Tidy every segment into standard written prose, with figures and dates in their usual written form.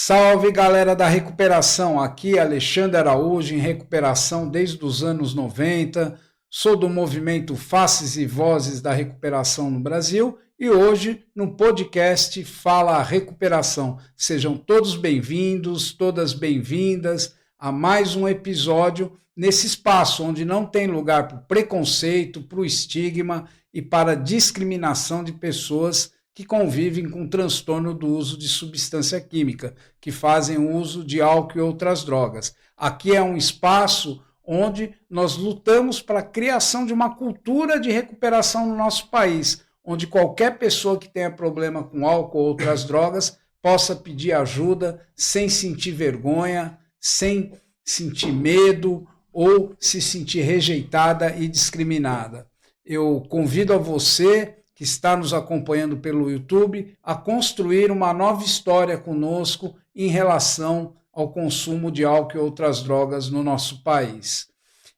Salve galera da recuperação, aqui é Alexandre Araújo em recuperação desde os anos 90, sou do movimento Faces e Vozes da Recuperação no Brasil e hoje no podcast Fala Recuperação. Sejam todos bem-vindos, todas bem-vindas a mais um episódio nesse espaço onde não tem lugar para o preconceito, para o estigma e para a discriminação de pessoas que convivem com transtorno do uso de substância química, que fazem uso de álcool e outras drogas. Aqui é um espaço onde nós lutamos para a criação de uma cultura de recuperação no nosso país, onde qualquer pessoa que tenha problema com álcool ou outras drogas possa pedir ajuda sem sentir vergonha, sem sentir medo ou se sentir rejeitada e discriminada. Eu convido a você que está nos acompanhando pelo YouTube, a construir uma nova história conosco em relação ao consumo de álcool e outras drogas no nosso país.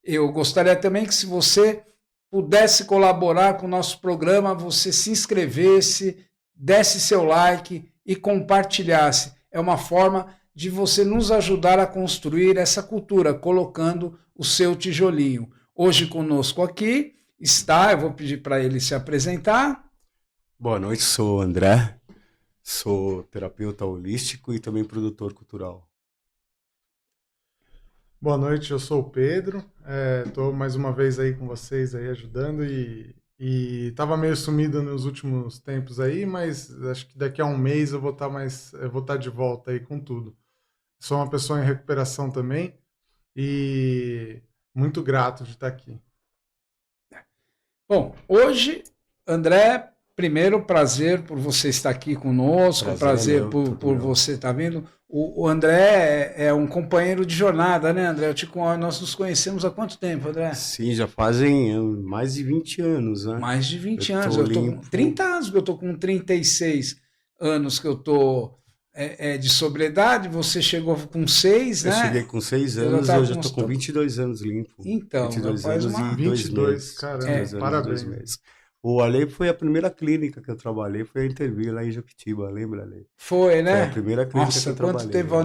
Eu gostaria também que, se você pudesse colaborar com o nosso programa, você se inscrevesse, desse seu like e compartilhasse. É uma forma de você nos ajudar a construir essa cultura, colocando o seu tijolinho. Hoje conosco aqui está, eu vou pedir para ele se apresentar. Boa noite, sou o André, sou terapeuta holístico e também produtor cultural. Boa noite, eu sou o Pedro, estou mais uma vez aí com vocês aí ajudando e estava meio sumido nos últimos tempos aí, mas acho que daqui a um mês eu vou estar de volta aí com tudo. Sou uma pessoa em recuperação também e muito grato de estar aqui. Bom, hoje, André, primeiro, prazer por você estar aqui conosco, prazer por você estar vindo. O André é um companheiro de jornada, né, André? Nós nos conhecemos há quanto tempo, André? Sim, já fazem mais de 20 anos, né? Mais de 20 anos. Eu estou com 30 anos, eu estou com 36 anos que eu estou de sobriedade. Você chegou com 6, né? Eu cheguei com 6 anos e eu já estou com 22 anos limpo. Então, 22 faz anos uma... e 2 meses. Caramba, parabéns. 2 meses. O Ale foi a primeira clínica que eu trabalhei, foi a Intervir lá em Jequitiba, lembra, Ale? Foi, né? Foi a primeira clínica que eu trabalhei. Nossa, quanto tempo,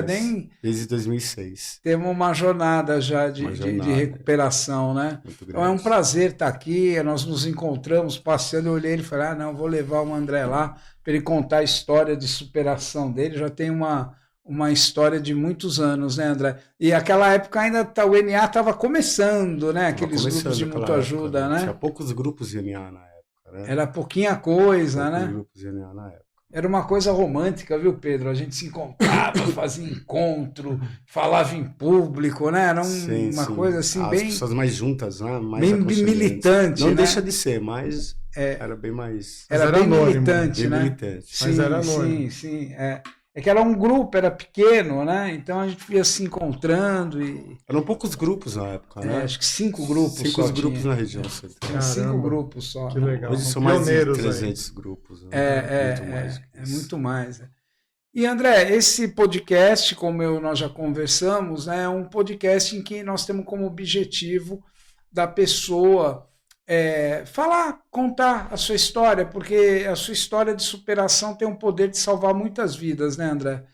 nem... Desde 2006. Temos uma jornada já de recuperação, né? Então é um prazer estar aqui, nós nos encontramos passeando, eu olhei e falei, não, vou levar o André lá para ele contar a história de superação dele, já tem uma história de muitos anos, né, André? E aquela época ainda o NA estava começando, né? Aqueles grupos de muita ajuda, né? Tinha poucos grupos de NA na época, né? Era pouquinha coisa, poucos né? Grupos de NA na época. Era uma coisa romântica, viu, Pedro? A gente se encontrava, fazia encontro, falava em público, né? Era uma coisa assim As bem... As pessoas mais juntas, né? Mais bem militante, não né? deixa de ser, mas era bem mais... Era bem anônimo, militante, bem né? militante. Sim, mas era anônimo. Sim. É que era um grupo, era pequeno, né? Então a gente ia se encontrando e... Eram poucos grupos na época, né? Acho que 5 grupos 5 grupos na região. Tinha 5 grupos só. Que legal. Hoje são mais de 300 grupos. Né? Muito mais. E André, esse podcast, como nós já conversamos, né, é um podcast em que nós temos como objetivo da pessoa falar, contar a sua história, porque a sua história de superação tem um poder de salvar muitas vidas, né, André?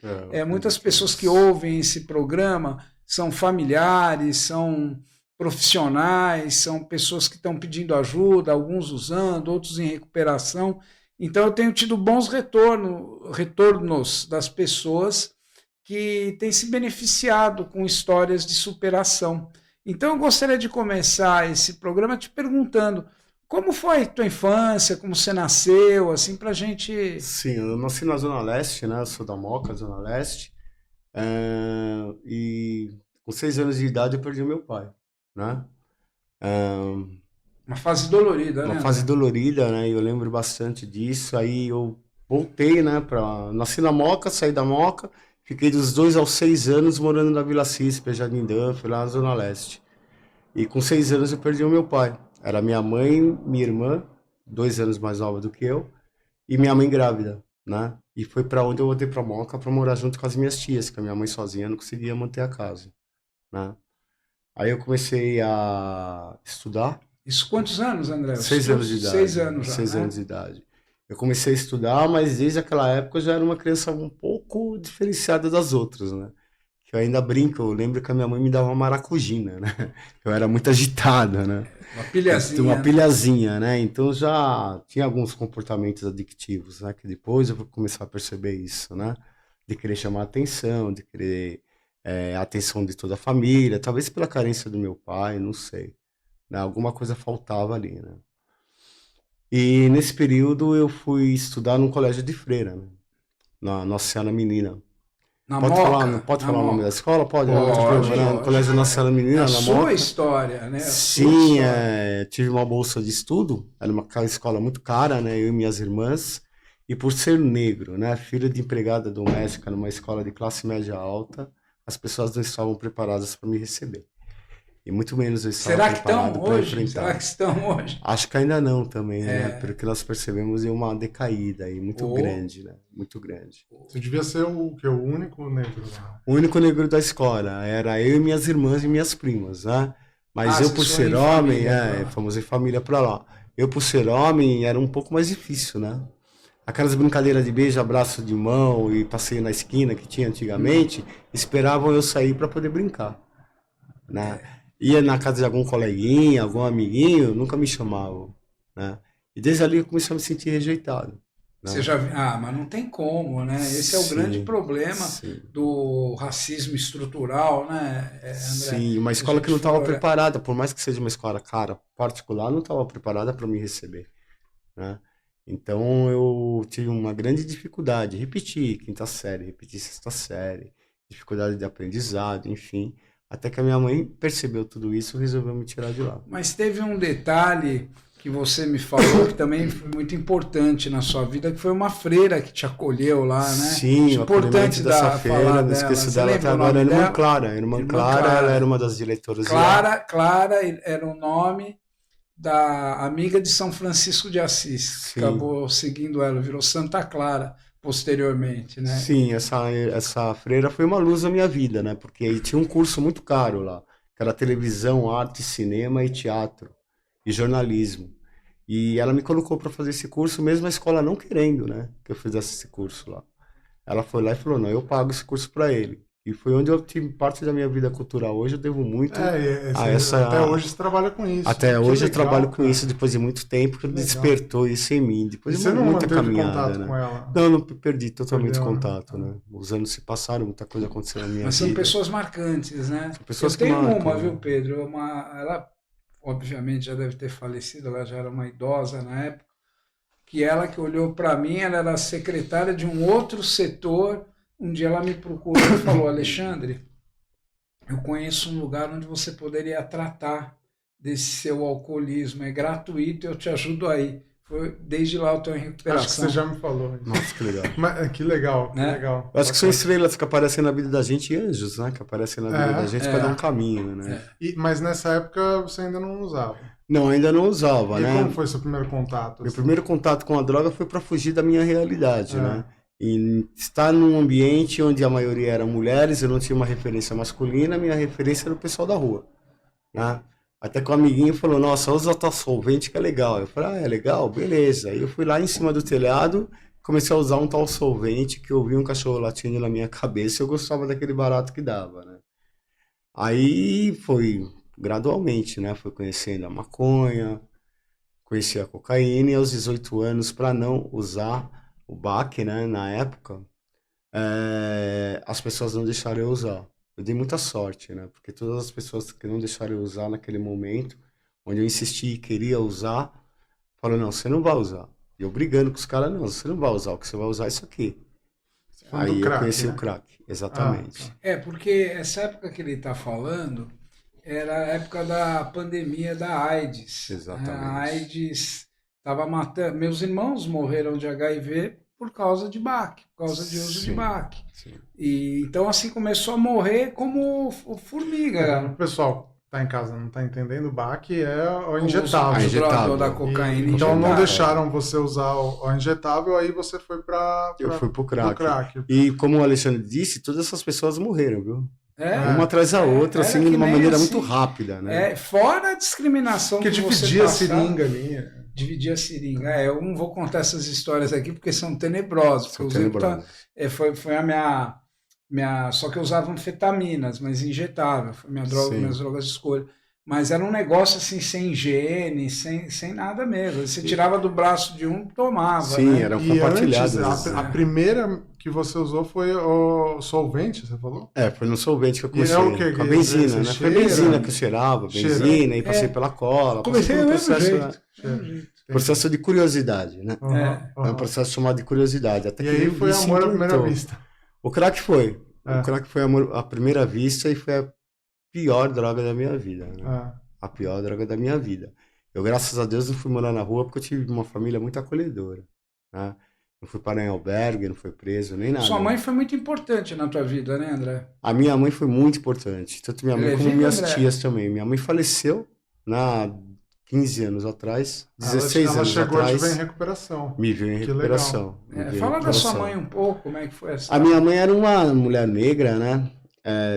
Muitas pessoas que ouvem esse programa são familiares, são profissionais, são pessoas que estão pedindo ajuda, alguns usando, outros em recuperação. Então, eu tenho tido bons retornos das pessoas que têm se beneficiado com histórias de superação. Então, eu gostaria de começar esse programa te perguntando como foi a tua infância, como você nasceu, assim, pra gente... Sim, eu nasci na Zona Leste, né? Eu sou da Moca, Zona Leste. E com 6 anos de idade eu perdi o meu pai, né? Uma fase dolorida, né? Uma fase dolorida, né? Eu lembro bastante disso. Aí eu voltei, né? Nasci na Moca, saí da Moca. Fiquei dos 2 aos 6 anos morando na Vila Císpia, Jardim Danfer, lá na Zona Leste. E com 6 anos eu perdi o meu pai. Era minha mãe, minha irmã, 2 anos mais nova do que eu, e minha mãe grávida, né? E foi para onde eu voltei para Moca para morar junto com as minhas tias, que a minha mãe sozinha não conseguia manter a casa, né? Aí eu comecei a estudar. Isso quantos anos, André? 6 anos de idade. 6 anos já, 6 anos de idade. Eu comecei a estudar, mas desde aquela época eu já era uma criança um pouco pouco diferenciada das outras, né? Que eu ainda brinco, eu lembro que a minha mãe me dava uma maracujina, né? Eu era muito agitado, né? Uma pilhazinha. Uma pilhazinha, né? Então já tinha alguns comportamentos adictivos, né? Que depois eu vou começar a perceber isso, né? De querer chamar atenção, de querer a atenção de toda a família, talvez pela carência do meu pai, não sei, né? Alguma coisa faltava ali, né? E nesse período eu fui estudar num colégio de freira, né? Na Nossa Senhora Menina. Na Pode Moca? falar, não pode Na falar o nome Moca. da escola? Pode, né? Pode, Né? No lógico. Colégio Nossa Senhora Menina, A na sua Moca. história, né? A sua Sim, história. tive uma bolsa de estudo, era aquela escola muito cara, né? Eu e minhas irmãs. E por ser negro, né? Filho de empregada doméstica numa escola de classe média alta, as pessoas não estavam preparadas para me receber. E muito menos eu estava Será que preparado estão para hoje? Será enfrentar. que estão hoje? Acho que ainda não também, né? Pelo que nós percebemos, é uma decaída aí muito Oh. grande, né? Muito grande. Você devia ser o único negro lá. O único negro da escola era eu e minhas irmãs e minhas primas, né? Mas Ah, eu, vocês por foram ser em homem, família pra lá. fomos em família pra lá. Eu, por ser homem, era um pouco mais difícil, né? Aquelas brincadeiras de beijo, abraço de mão e passeio na esquina que tinha antigamente, esperavam eu sair para poder brincar, né? Ia na casa de algum coleguinha, algum amiguinho, nunca me chamavam, né? E desde ali eu comecei a me sentir rejeitado, né? Você já mas não tem como, né? Esse é o grande Sim, problema sim. do racismo estrutural, né, André? Sim, uma Se a escola gente que não for estava olhar- preparada, por mais que seja uma escola cara, particular, não estava preparada para me receber, né? Então eu tive uma grande dificuldade, repeti quinta série, repeti sexta série, dificuldade de aprendizado, enfim, até que a minha mãe percebeu tudo isso e resolveu me tirar de lá. Mas teve um detalhe que você me falou que também foi muito importante na sua vida, que foi uma freira que te acolheu lá, né? Sim, o Importante acolhimento dessa feira, falar não dela. esqueço Você dela até lembra o agora, nome a irmã dela? Clara. A irmã Clara, ela era uma das diretoras de lá. Clara era o nome da amiga de São Francisco de Assis, que Sim. acabou seguindo ela, virou Santa Clara posteriormente, né? Sim, essa freira foi uma luz na minha vida, né? Porque aí tinha um curso muito caro lá, que era televisão, arte, cinema e teatro, e jornalismo. E ela me colocou para fazer esse curso, mesmo a escola não querendo, né? Que eu fizesse esse curso lá. Ela foi lá e falou, não, eu pago esse curso para ele. E foi onde eu tive parte da minha vida cultural. Hoje eu devo muito a essa... Até hoje você trabalha com isso. Até hoje eu legal, trabalho com cara. isso, depois de muito tempo, que Que legal. despertou isso em mim. Depois E de você não muita manteve caminhada, contato né? com ela? Não, não perdi totalmente Perdeu, né? contato, né? Os anos se passaram, muita coisa aconteceu na minha Mas são vida. pessoas marcantes, né? São pessoas Eu que tenho marcam, uma, né? viu, Pedro? Ela, obviamente, já deve ter falecido, ela já era uma idosa na época, que ela que olhou para mim, ela era secretária de um outro setor. Um dia ela me procurou e falou, Alexandre, eu conheço um lugar onde você poderia tratar desse seu alcoolismo, é gratuito, eu te ajudo aí. Desde lá eu estou em recuperação. Acho que você já me falou isso. Nossa, que legal. Mas, que legal, que Né? legal. Eu acho que são estrelas que aparecem na vida da gente e anjos, né? Que aparecem na vida da gente para dar um caminho, né? Mas nessa época você ainda não usava. Não, ainda não usava, E né? como foi seu primeiro contato? Meu assim? primeiro contato com a droga foi para fugir da minha realidade, É. né? E estar num ambiente onde a maioria eram mulheres, eu não tinha uma referência masculina, minha referência era o pessoal da rua, né? Até que um amiguinho falou, nossa, usa tal solvente que é legal. Eu falei, ah, é legal? Beleza. Aí eu fui lá em cima do telhado, comecei a usar um tal solvente que eu vi um cachorro latindo na minha cabeça e eu gostava daquele barato que dava, né? Aí foi gradualmente, né? Fui conhecendo a maconha, conheci a cocaína e aos 18 anos, para não usar o back, né? Na época, as pessoas não deixaram eu usar. Eu dei muita sorte, né? Porque todas as pessoas que não deixaram eu usar naquele momento, onde eu insisti e queria usar, falaram, não, você não vai usar. E eu brigando com os caras, não, você não vai usar, o que você vai usar é isso aqui. Aí eu conheci o crack, exatamente. Porque essa época que ele está falando era a época da pandemia da AIDS. Exatamente. A AIDS estava matando. Meus irmãos morreram de HIV por causa de back, por causa de uso de back. Sim. E então assim começou a morrer como formiga. O pessoal que tá em casa não tá entendendo, o BAC é o O injetável. injetável da cocaína Então não injetável. deixaram você usar o injetável, aí você foi para Eu fui pro crack. crack. E como o Alexandre disse, todas essas pessoas morreram, viu? Uma atrás da outra, era assim, que de uma nem maneira assim. muito rápida, né? Fora a discriminação Porque que você dividia a passava. seringa ali. Dividir a seringa. Eu não vou contar essas histórias aqui porque são tenebrosas. São tenebrosas. Foi a minha. Só que eu usava anfetaminas, mas injetável. Foi minhas drogas de escolha. Mas era um negócio assim, sem higiene, sem nada mesmo. Você tirava do braço de um e tomava. Sim, né? era compartilhado. A primeira que você usou foi o solvente, você falou? Foi no solvente que eu comecei. O quê? Com a benzina, né? Foi benzina que eu cheirava, benzina, e passei pela cola. Comecei do mesmo jeito. Processo de curiosidade, né? É um processo chamado de curiosidade. Até e que aí foi amor à primeira vista. O crack foi. O crack foi amor à primeira vista e foi a pior droga da minha vida. Né? A pior droga da minha vida. Eu, graças a Deus, não fui morar na rua porque eu tive uma família muito acolhedora. Né? Não fui parar em albergue, não fui preso, nem nada. Sua mãe foi muito importante na tua vida, né, André? A minha mãe foi muito importante. Tanto minha mãe como minhas tias também. Minha mãe faleceu 15 anos atrás, 16 anos atrás. Ela chegou a te ver em recuperação. Me viu em recuperação. Fala da sua mãe um pouco, como é que foi essa? A minha mãe era uma mulher negra, né?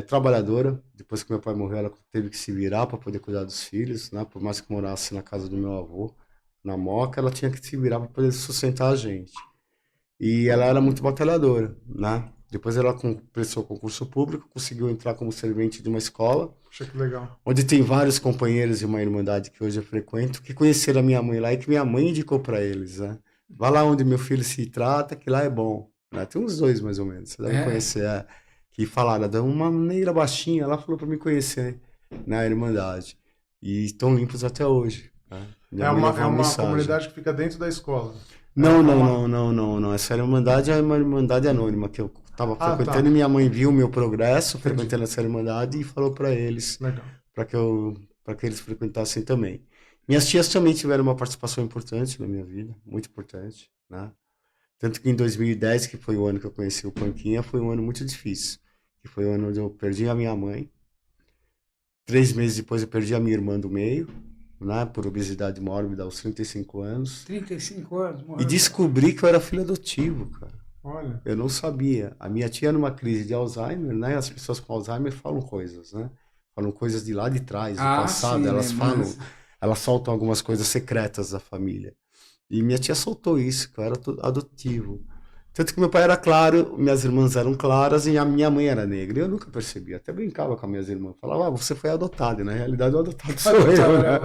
Trabalhadora. Depois que meu pai morreu, ela teve que se virar para poder cuidar dos filhos, né? Por mais que morasse na casa do meu avô, na Moca, ela tinha que se virar para poder sustentar a gente. E ela era muito batalhadora, né? Depois ela prestou concurso público, conseguiu entrar como servente de uma escola. Puxa, que legal. Onde tem vários companheiros de uma irmandade que hoje eu frequento, que conheceram a minha mãe lá e que minha mãe indicou para eles, né? Vai lá onde meu filho se trata, que lá é bom. Né? Tem uns 2, mais ou menos, você deve conhecer. Que falaram, uma negra baixinha, ela falou para me conhecer na irmandade. E estão limpos até hoje. Né? É uma comunidade que fica dentro da escola. Não. Essa irmandade é uma irmandade anônima que eu estava frequentando e minha mãe viu o meu progresso frequentando essa irmandade e falou para eles para que eles frequentassem também. Minhas tias também tiveram uma participação importante na minha vida, muito importante, né? Tanto que em 2010, que foi o ano que eu conheci o Panquinha, foi um ano muito difícil. Que foi o ano onde eu perdi a minha mãe. 3 meses depois eu perdi a minha irmã do meio, né, por obesidade mórbida aos 35 anos. 35 anos, morreu. E descobri que eu era filho adotivo, cara. Olha. Eu não sabia. A minha tia numa crise de Alzheimer, né? As pessoas com Alzheimer falam coisas, né? Falam coisas de lá de trás, do passado. Sim, elas elas soltam algumas coisas secretas da família. E minha tia soltou isso, que eu era adotivo. Tanto que meu pai era claro, minhas irmãs eram claras e a minha mãe era negra. Eu nunca percebi, até brincava com as minhas irmãs. Falava, você foi adotado. E na realidade o adotado sou eu. Né?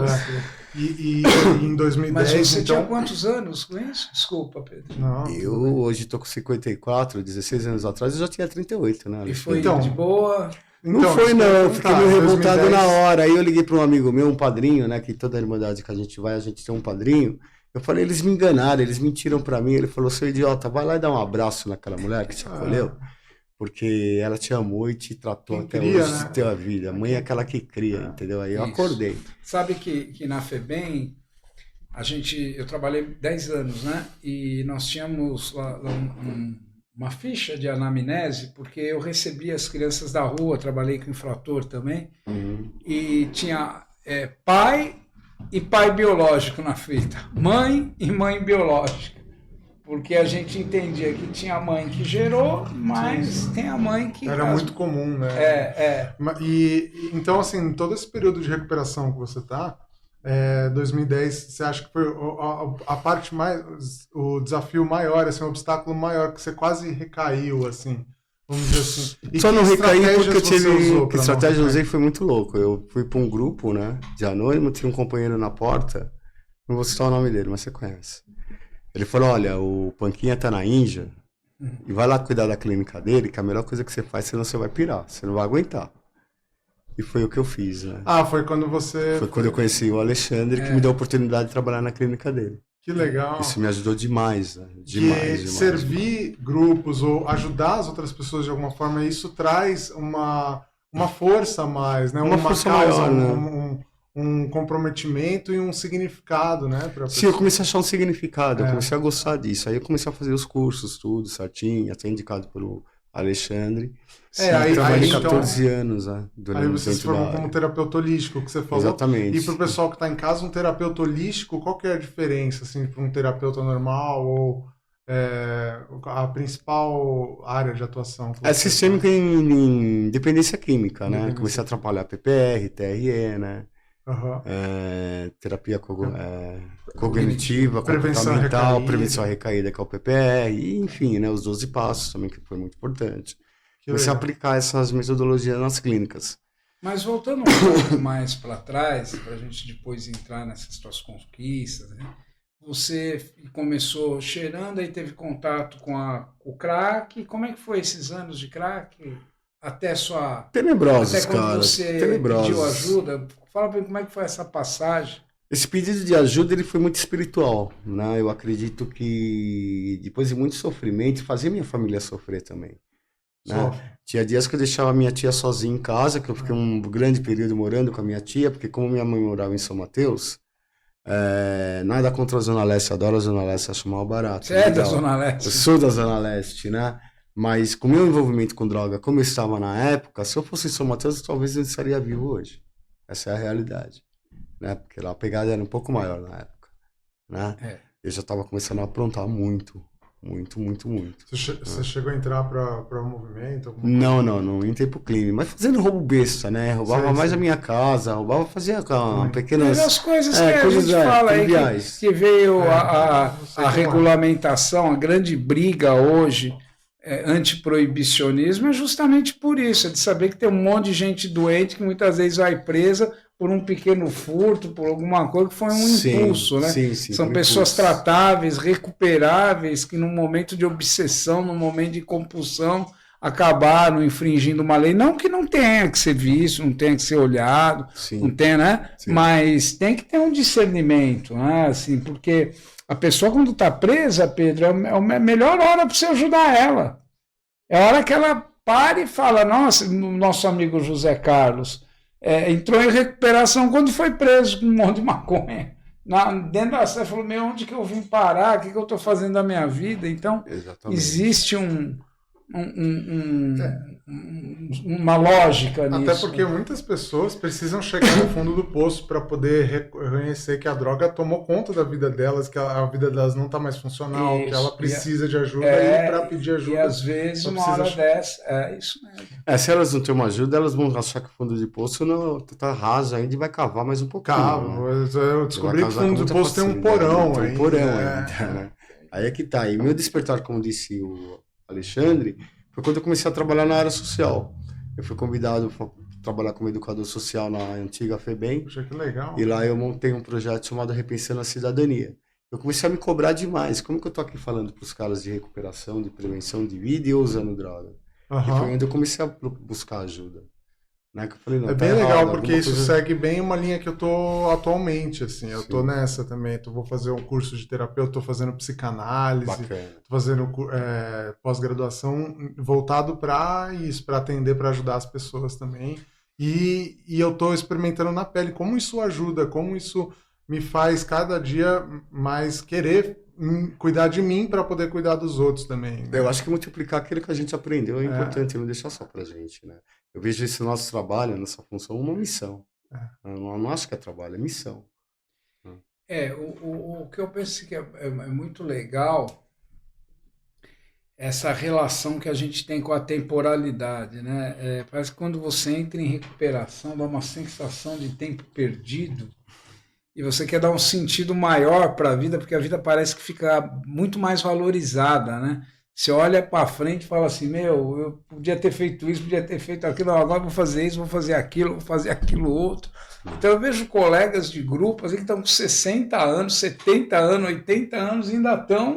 E em 2010... Mas você tinha quantos anos com isso? Desculpa, Pedro. Não, eu hoje estou com 54, 16 anos atrás eu já tinha 38, né? E foi de boa... Não foi não, eu fiquei meio revoltado na hora. Aí eu liguei para um amigo meu, um padrinho, né? Que toda a irmandade que a gente tem um padrinho. Eu falei, eles me enganaram, eles mentiram pra mim. Ele falou, seu idiota, vai lá e dá um abraço naquela mulher que te acolheu, porque ela te amou e te tratou até hoje de ter a vida. A mãe é aquela que cria, entendeu? Aí eu acordei. Sabe que na FEBEM, eu trabalhei 10 anos, né? E nós tínhamos lá uma ficha de anamnese, porque eu recebia as crianças da rua, trabalhei com infrator também, e tinha pai e pai biológico na fita, mãe e mãe biológica, porque a gente entendia que tinha a mãe que gerou, mas tem a mãe que... Era muito comum, né? E então, assim, todo esse período de recuperação que você está, 2010, você acha que foi a parte mais, o desafio maior, assim, o obstáculo maior, que você quase recaiu, assim, vamos dizer assim. E só não recaí porque eu tive... Que estratégia eu usei foi muito louco. Eu fui para um grupo, né, de anônimo, tinha um companheiro na porta, não vou citar o nome dele, mas você conhece. Ele falou, olha, o Panquinha tá na Índia, e vai lá cuidar da clínica dele, que a melhor coisa que você faz, senão você vai pirar, você não vai aguentar. E foi o que eu fiz, né? Foi quando você... Foi quando eu conheci o Alexandre, que me deu a oportunidade de trabalhar na clínica dele. Que legal. Isso me ajudou demais, né? Demais. Servir grupos ou ajudar as outras pessoas de alguma forma, isso traz uma força a mais, né? Uma força causa, maior, né? Um comprometimento e um significado, né? Sim, eu comecei a achar um significado, eu comecei a gostar disso. Aí eu comecei a fazer os cursos, tudo certinho, até indicado pelo Alexandre. Aí trabalhei 14 anos, né? Aí você se formou como terapeuta holístico, que você falou. Exatamente. E para o pessoal que está em casa, um terapeuta holístico, qual que é a diferença, assim, para um terapeuta normal ou a principal área de atuação? Que É você sistêmica faz? em dependência química, né? Dependência. Comecei a trabalhar PPR, TRE, né? Aham. Terapia cognitiva, Prevenção à comportamental, recaída. prevenção à recaída, que é o PPR, e, enfim, né? Os 12 passos também, que foi muito importante. Que Comecei a legal. aplicar essas metodologias nas clínicas. Mas voltando um pouco mais para trás, para a gente depois entrar nessas suas conquistas, né? Você começou cheirando, aí teve contato com o crack. Como é que foi esses anos de crack? Até Tenebrosos, até quando cara, você pediu tenebrosos. ajuda? Fala para mim como é que foi essa passagem. Esse pedido de ajuda ele foi muito espiritual, né? Eu acredito que depois de muito sofrimento, fazia minha família sofrer também, né? Sofre. Tinha dias que eu deixava minha tia sozinha em casa, que eu fiquei um grande período morando com a minha tia, porque como minha mãe morava em São Mateus, nada contra a Zona Leste, adoro a Zona Leste, acho mal barato. Você é da legal. Zona Eu Leste? sou da Zona Leste, né? Mas com o meu envolvimento com droga, como eu estava na época, se eu fosse em São Mateus, talvez eu estaria vivo hoje. Essa é a realidade, né? Porque lá a pegada era um pouco maior na época, né? É. Eu já estava começando a aprontar muito, muito, muito, muito. Você chegou a entrar para o movimento? alguma Não, coisa? não entrei pro crime, mas fazendo roubo besta, né? Roubava Sei, mais sei. a minha casa, fazia Também. pequenas... As coisas que a coisas, gente fala aí, triviais. que veio Eu sei a como é. regulamentação, a grande briga hoje antiproibicionismo é justamente por isso, é de saber que tem um monte de gente doente que muitas vezes vai presa por um pequeno furto, por alguma coisa que foi um impulso, né? Sim, São por pessoas impulso. tratáveis, recuperáveis, que num momento de obsessão, num momento de compulsão, acabaram infringindo uma lei. Não que não tenha que ser visto, não tenha que ser olhado, Sim. não tem, né? Sim. Mas tem que ter um discernimento, né? Assim, porque a pessoa, quando está presa, Pedro, é a melhor hora para você ajudar ela. É a hora que ela para e fala: nossa, nosso amigo José Carlos entrou em recuperação quando foi preso com um monte de maconha. Dentro da sala, falou: meu, onde que eu vim parar? O que eu estou fazendo da minha vida? Então, Exatamente. existe uma lógica nisso. Até porque muitas pessoas precisam chegar no fundo do poço para poder reconhecer que a droga tomou conta da vida delas, que a vida delas não está mais funcional, Isso. que ela precisa de ajuda e para pedir ajuda. E às vezes, ela uma precisa hora dessa, é isso mesmo. Se elas não têm uma ajuda, elas vão achar que o fundo de poço não tá raso ainda e vai cavar mais um pouquinho. Cava. Né? Eu descobri que o fundo do poço tem um porão ainda. Tem um porão ainda, né? Aí é que tá. E meu despertar, como disse o Alexandre, foi quando eu comecei a trabalhar na área social. Eu fui convidado para trabalhar como educador social na antiga FEBEM. Puxa, que legal. E lá eu montei um projeto chamado Repensando a Cidadania. Eu comecei a me cobrar demais. Como que eu tô aqui falando para os caras de recuperação, de prevenção de vida e eu usando droga? E foi onde eu comecei a buscar ajuda. Né? Que eu falei, não, é tá bem legal, errado, porque isso segue bem uma linha que eu tô atualmente, assim. Eu tô nessa também. Vou fazer um curso de terapeuta, tô fazendo psicanálise. Bacana. Tô fazendo pós-graduação voltado para isso, para atender, para ajudar as pessoas também. E eu tô experimentando na pele como isso ajuda, como isso me faz cada dia mais querer cuidar de mim para poder cuidar dos outros também. Eu acho que multiplicar aquilo que a gente aprendeu é importante, não deixar só pra gente, né? Eu vejo esse nosso trabalho, nossa função, uma missão. Eu não acho que é trabalho, é missão. O que eu penso que é muito legal essa relação que a gente tem com a temporalidade, né? Parece que quando você entra em recuperação, dá uma sensação de tempo perdido e você quer dar um sentido maior para a vida, porque a vida parece que fica muito mais valorizada, né? Você olha para frente e fala assim: meu, eu podia ter feito isso, podia ter feito aquilo, agora vou fazer isso, vou fazer aquilo outro. Então eu vejo colegas de grupo assim, que estão com 60 anos, 70 anos, 80 anos e ainda estão,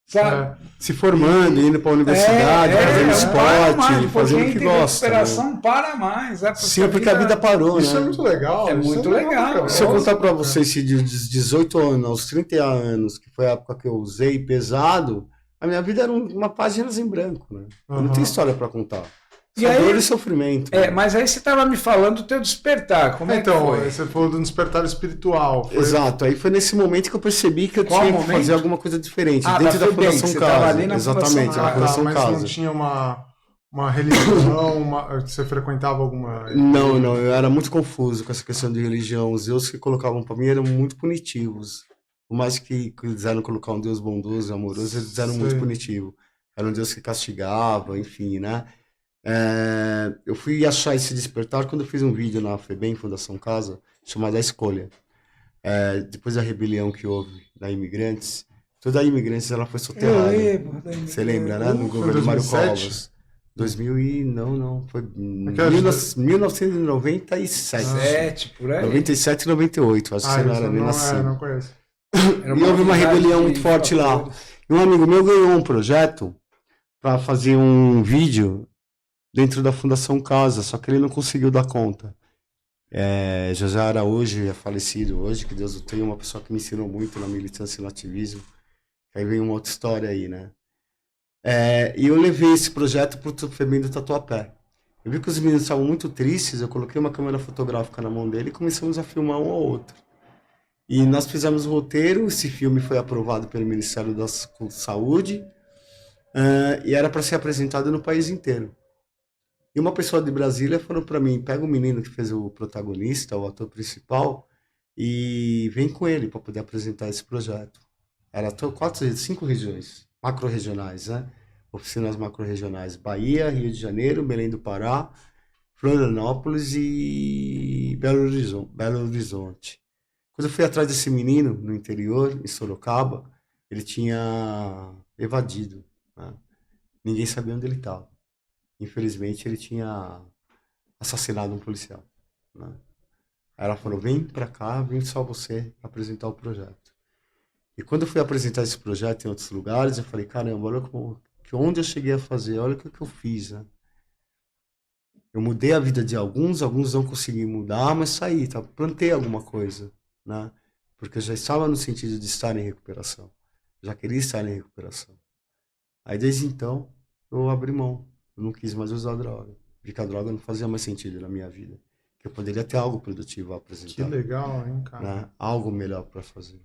sabe? Se formando, indo para a universidade, fazendo esporte, fazendo o que gosta. Recuperação não para mais. Sim, porque a vida parou, isso né? é muito legal. É muito legal. Se eu contar para vocês, se de 18 anos aos 30 anos, que foi a época que eu usei pesado, a minha vida era uma página em branco, né? Eu não tenho história para contar. Só dor e sofrimento. Mas aí você estava me falando do teu despertar. Como é que foi? Você falou do despertar espiritual. Exato. Aí foi nesse momento que eu percebi que eu tinha que fazer alguma coisa diferente. Dentro da Fundação Casa. Exatamente, na Fundação Casa. Mas não tinha uma religião, você frequentava alguma... Não, eu era muito confuso com essa questão de religião. Os deuses que colocavam para mim eram muito punitivos. Por mais que quiseram colocar um Deus bondoso, amoroso, eles eram muito Sei. punitivo. Era um Deus que castigava, enfim, né? Eu fui achar esse despertar quando eu fiz um vídeo na FEBEM, Fundação Casa, chamado A Escolha. Depois da rebelião que houve da Imigrantes, toda a Imigrantes ela foi Eu soterrada. lembro. Você lembra, né? No Foi governo Mário 2007? Covas. 2000 e... Não. Foi Aquela de- 1997. 7, por aí. 97 e 98. Acho que você não isso era nem nascido. não conheço. Era E houve uma unidade rebelião de muito forte lá. fatores. E um amigo meu ganhou um projeto para fazer um vídeo dentro da Fundação Casa, só que ele não conseguiu dar conta. José Araújo é falecido hoje, que Deus o tenha, uma pessoa que me ensinou muito na militância e no ativismo. Aí vem uma outra história aí, né? E eu levei esse projeto para o FEBEM do Tatuapé. Eu vi que os meninos estavam muito tristes, eu coloquei uma câmera fotográfica na mão dele e começamos a filmar um ao outro. E nós fizemos o roteiro, esse filme foi aprovado pelo Ministério da Saúde, e era para ser apresentado no país inteiro. E uma pessoa de Brasília falou para mim, pega o menino que fez o protagonista, o ator principal, e vem com ele para poder apresentar esse projeto. Era 5 regiões, macro-regionais, né? Oficinas macro-regionais, Bahia, Rio de Janeiro, Belém do Pará, Florianópolis e Belo Horizonte. Quando eu fui atrás desse menino no interior, em Sorocaba, ele tinha evadido, né? Ninguém sabia onde ele estava. Infelizmente, ele tinha assassinado um policial, né? Aí ela falou, vem pra cá, vem só você apresentar o projeto. E quando eu fui apresentar esse projeto em outros lugares, eu falei, caramba, olha onde eu cheguei a fazer, olha o que eu fiz, né? Eu mudei a vida de alguns não consegui mudar, mas saí, tá? Plantei alguma coisa, né? Porque eu já estava no sentido de estar em recuperação. Já queria estar em recuperação. Aí, desde então, eu abri mão. Eu não quis mais usar droga. Porque a droga não fazia mais sentido na minha vida. Que eu poderia ter algo produtivo a Que apresentar, legal, hein, cara? né? Algo melhor para fazer.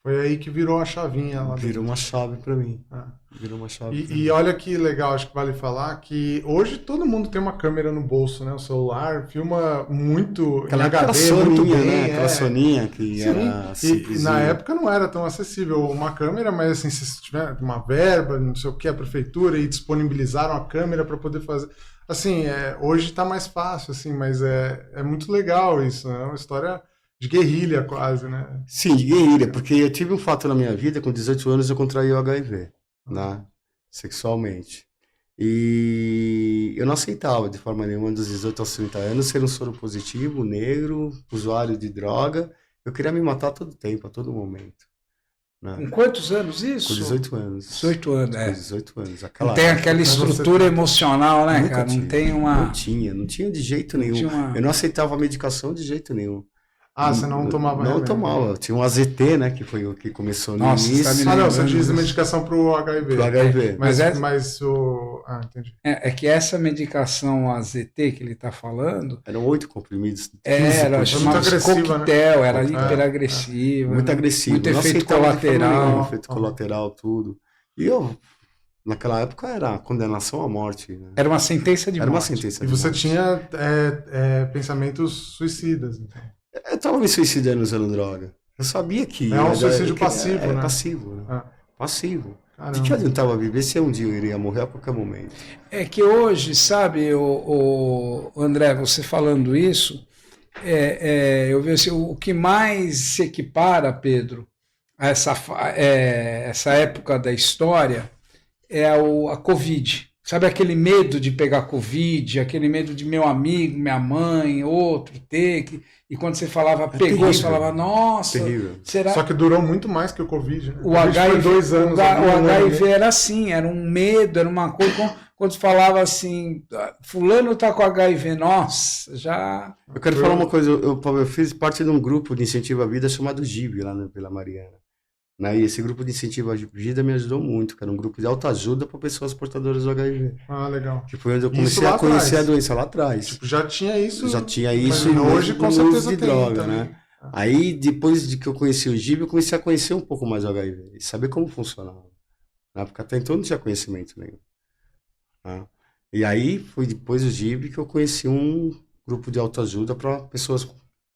Foi aí que virou a chavinha lá dentro. Virou uma chave para mim. Ah. Virou uma chave pra E mim. olha que legal, acho que vale falar que hoje todo mundo tem uma câmera no bolso, né? O celular filma muito Aquela em época era HD, muito Soninha, bem. né? Aquela Soninha que Sim, era e simplesinha. na época não era tão acessível uma câmera, mas assim, se tiver uma verba, não sei o que, a prefeitura, e disponibilizaram a câmera para poder fazer. Assim, hoje está mais fácil, assim, mas é muito legal isso, né? É uma história de guerrilha quase, né? Sim, de guerrilha, porque eu tive um fato na minha vida, com 18 anos eu contraí o HIV, né? Sexualmente. E eu não aceitava de forma nenhuma dos 18 aos 30 anos ser um soro positivo, negro, usuário de droga. Eu queria me matar a todo tempo, a todo momento, né? Com quantos anos isso? Com 18 anos. 18 anos, Com 18 anos. Não tem aquela estrutura emocional, né, cara? Não tem uma... Não tinha de jeito Não nenhum. tinha uma- Eu não aceitava a medicação de jeito nenhum. Você não tomava Não remédio? tomava. Tinha um AZT, né? Que foi o que começou no Nossa, início. tá me Não, lembrando você diz disso. medicação pro HIV. Pro HIV. Mas entendi. É que essa medicação AZT que ele está falando Eram 8 comprimidos. 15 era por dia. chamada agressiva, coquetel, era Coquetel. hiperagressiva, Muito né? agressivo. Muito Não efeito aceitava de forma nenhuma, colateral. efeito colateral, tudo. E eu, naquela época, era condenação à morte, né? Era uma sentença de Era uma morte. sentença E de você morte. tinha pensamentos suicidas, então. Eu tava me suicidando usando droga. Eu sabia que... É um suicídio eu queria- passivo, né? Passivo, né? Ah, Passivo. caramba. De que adiantava viver se um dia eu iria morrer a qualquer momento? É que hoje, sabe, o André, você falando isso, eu vejo assim, o que mais se equipara, Pedro, a essa época da história é a Covid. Sabe aquele medo de pegar Covid, aquele medo de meu amigo, minha mãe, outro ter, e quando você falava, pegou, terrível. você falava, nossa, Terrível. será Só que durou muito mais que o Covid, né? o Covid foi HIV, 2 anos. o ali, um ano e HIV meio. era assim, era um medo, era uma coisa. Quando falava assim, fulano tá com HIV, nossa, já. Eu quero falar uma coisa, eu fiz parte de um grupo de incentivo à vida chamado GIB, lá na Vila Mariana. Né? E esse grupo de incentivo à vida me ajudou muito, que era um grupo de autoajuda para pessoas portadoras do HIV. Ah, legal. Que foi onde eu Isso comecei lá a conhecer atrás. a doença lá atrás. Tipo, já tinha isso. Já tinha mas isso hoje, no com uso certeza, de tem droga, também. né? Aí, depois de que eu conheci o GIB, eu comecei a conhecer um pouco mais o HIV e saber como funcionava. Né? Porque até então não tinha conhecimento nenhum. Né? E aí, foi depois do GIB que eu conheci um grupo de autoajuda para pessoas